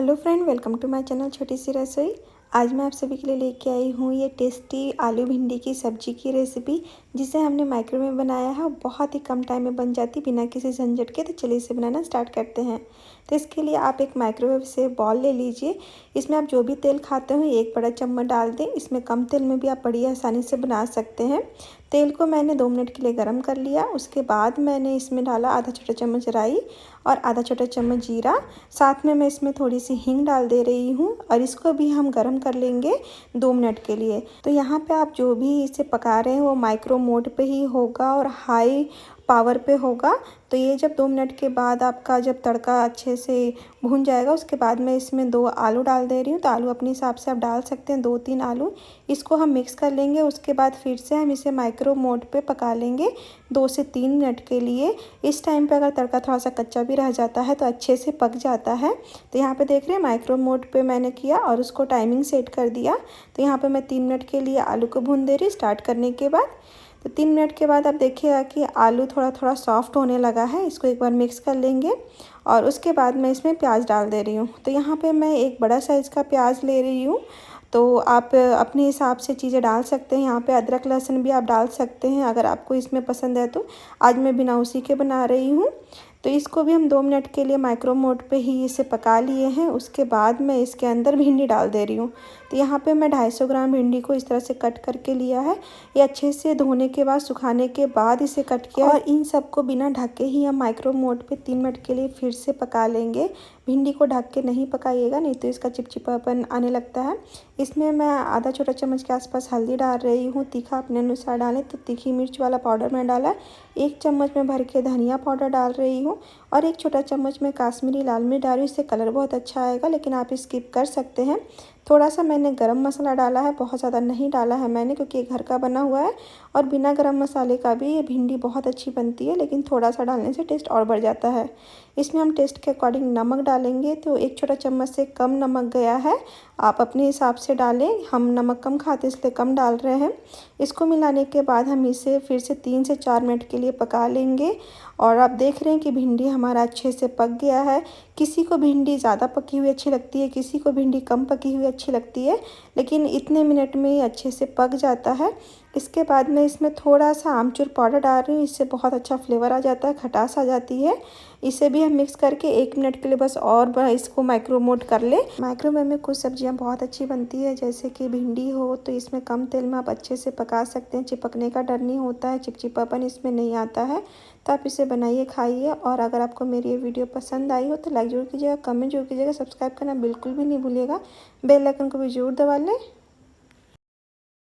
Hello friend, welcome to my channel छोटी सी रसोई। आज मैं आप सभी के लिए लेके आई हूँ ये टेस्टी आलू भिंडी की सब्जी की रेसिपी, जिसे हमने माइक्रोवेव में बनाया है और बहुत ही कम टाइम में बन जाती बिना किसी झंझट के। तो चलिए इसे बनाना स्टार्ट करते हैं। तो इसके लिए आप एक माइक्रोवेव से बॉल ले लीजिए। इसमें आप जो भी तेल खाते हो 1 बड़ा चम्मच डाल दें। इसमें कम तेल में भी आप बड़ी आसानी से बना सकते हैं। तेल को मैंने 2 मिनट के लिए गर्म कर लिया। उसके बाद मैंने इसमें डाला आधा छोटा चम्मच राई और आधा छोटा चम्मच जीरा। साथ में मैं इसमें थोड़ी सी हींग डाल दे रही हूँ और इसको भी हम गर्म कर लेंगे 2 मिनट के लिए। तो यहाँ पे आप जो भी इसे पका रहे हैं वो माइक्रो मोड पे ही होगा और हाई पावर पे होगा। तो ये जब 2 मिनट के बाद आपका जब तड़का अच्छे से भून जाएगा, उसके बाद मैं इसमें 2 आलू डाल दे रही हूँ। तो आलू अपने हिसाब से आप डाल सकते हैं, 2-3 आलू। इसको हम मिक्स कर लेंगे। उसके बाद फिर से हम इसे माइक्रो मोड पे पका लेंगे 2 से 3 मिनट के लिए। इस टाइम पे अगर तड़का थोड़ा सा कच्चा भी रह जाता है तो अच्छे से पक जाता है। तो यहाँ पे देख रहे हैं माइक्रो मोड पे मैंने किया और उसको टाइमिंग सेट कर दिया। तो यहाँ पे मैं 3 मिनट के लिए आलू को भून दे रही स्टार्ट करने के बाद। तो 3 मिनट के बाद आप देखिएगा कि आलू थोड़ा थोड़ा सॉफ्ट होने लगा है। इसको एक बार मिक्स कर लेंगे और उसके बाद मैं इसमें प्याज डाल दे रही हूँ। तो यहाँ पे मैं एक बड़ा साइज़ का प्याज ले रही हूँ। तो आप अपने हिसाब से चीज़ें डाल सकते हैं। यहाँ पे अदरक लहसुन भी आप डाल सकते हैं अगर आपको इसमें पसंद है तो। आज मैं बिना उसी के बना रही हूँ। तो इसको भी हम 2 मिनट के लिए माइक्रो मोड पे ही इसे पका लिए हैं। उसके बाद मैं इसके अंदर भिंडी डाल दे रही हूँ। तो यहाँ पे मैं 250 ग्राम भिंडी को इस तरह से कट करके लिया है। ये अच्छे से धोने के बाद सुखाने के बाद इसे कट किया और इन सबको बिना ढके ही हम माइक्रो मोड पे 3 मिनट के लिए फिर से पका लेंगे। भिंडी को ढक के नहीं पकाइएगा, नहीं तो इसका चिपचिपापन आने लगता है। इसमें मैं आधा छोटा चम्मच के आसपास हल्दी डाल रही हूँ। तीखा अपने अनुसार डालें। तो तीखी मिर्च वाला पाउडर मैं डाला। 1 चम्मच में भर के धनिया पाउडर डाल रही हूँ और 1 छोटा चम्मच में काश्मीरी लाल मिर्च डाल रही हूँ। इससे कलर बहुत अच्छा आएगा, लेकिन आप स्किप कर सकते हैं। थोड़ा सा मैंने गरम मसाला डाला है, बहुत ज़्यादा नहीं डाला है मैंने, क्योंकि ये घर का बना हुआ है और बिना गरम मसाले का भी ये भिंडी बहुत अच्छी बनती है, लेकिन थोड़ा सा डालने से टेस्ट और बढ़ जाता है। इसमें हम टेस्ट के अकॉर्डिंग नमक डालेंगे। तो 1 छोटा चम्मच से कम नमक गया है, आप अपने हिसाब से डालें। हम नमक कम खाते इसलिए कम डाल रहे हैं। इसको मिलाने के बाद हम इसे फिर से 3 से 4 मिनट के लिए पका लेंगे और आप देख रहे हैं कि भिंडी हमारा अच्छे से पक गया है। किसी को भिंडी ज़्यादा पकी हुई अच्छी लगती है, किसी को भिंडी कम पकी हुई अच्छी लगती है, लेकिन इतने मिनट में ही अच्छे से पक जाता है। इसके बाद मैं इसमें थोड़ा सा आमचूर पाउडर डाल रही हूँ। इससे बहुत अच्छा फ्लेवर आ जाता है, खटास आ जाती है। इसे भी हम मिक्स करके 1 मिनट के लिए बस और इसको माइक्रो मोड कर ले। माइक्रोवेव में कुछ सब्जियां बहुत अच्छी बनती है, जैसे कि भिंडी हो तो इसमें कम तेल में आप अच्छे से पका सकते हैं। चिपकने का डर नहीं होता है, चिपचिपापन इसमें नहीं आता है। तो आप इसे बनाइए, खाइए। और अगर आपको मेरी ये वीडियो पसंद आई हो तो लाइक जरूर कीजिएगा, कमेंट जरूर कीजिएगा, सब्सक्राइब करना बिल्कुल भी नहीं भूलिएगा। बेल आइकन को भी जरूर दबा लें।